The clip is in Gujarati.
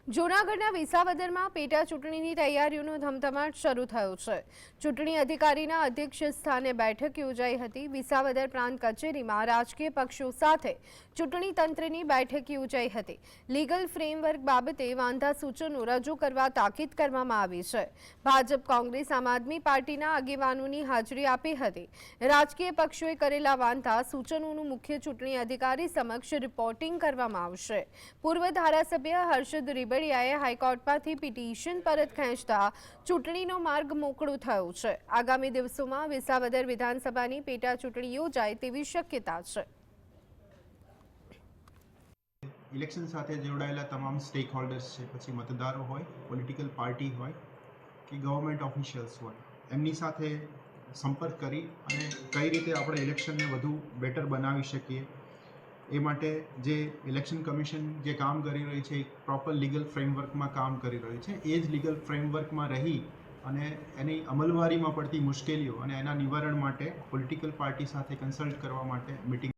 જૂનાગઢના વિસાવદરમાં પેટા ચૂંટણીની તૈયારીઓનો ધમધમાટ શરૂ થયો છે। ચૂંટણી અધિકારીના અધ્યક્ષ સ્થાને બેઠક યોજાઈ હતી। વિસાવદર પ્રાંત કચેરીમાં રાજકીય પક્ષો સાથે ચૂંટણી તંત્રની બેઠક યોજાઈ હતી। લીગલ ફ્રેમવર્ક બાબતે વાંધા સૂચનો રજૂ કરવા તાકીદ કરવામાં આવી છે। ભાજપ, કોંગ્રેસ, આમ આદમી પાર્ટીના આગેવાનોની હાજરી આપી હતી। રાજકીય પક્ષોએ કરેલા વાંધા સૂચનોનું મુખ્ય ચૂંટણી અધિકારી સમક્ષ રિપોર્ટિંગ કરવામાં આવશે। પૂર્વ ધારાસભ્ય હર્ષદ રીબડિયાએ હાઈકોર્ટમાંથી પિટિશન પરત ખેંચતા ચૂંટણીનો માર્ગ મોકળો થયો છે। આગામી દિવસોમાં વિસાવદર વિધાનસભાની પેટા ચૂંટણી યોજાય તેવી શક્યતા છે। ઇલેક્શન સાથે જોડાયેલા તમામ સ્ટેક હોલ્ડર્સ છે, પછી મતદારો હોય, પોલિટિકલ પાર્ટી હોય કે ગવર્મેન્ટ ઓફિશિયલ્સ હોય, એમની સાથે સંપર્ક કરી અને કઈ રીતે આપણે ઇલેક્શનને વધુ બેટર બનાવી શકીએ એ માટે જે ઇલેક્શન કમિશન જે કામ કરી રહી છે, એક પ્રોપર લીગલ ફ્રેમવર્કમાં કામ કરી રહી છે। એ જ લીગલ ફ્રેમવર્કમાં રહી અને એની અમલવારીમાં પડતી મુશ્કેલીઓ અને એના નિવારણ માટે પોલિટિકલ પાર્ટી સાથે કન્સલ્ટ કરવા માટે મિટિંગ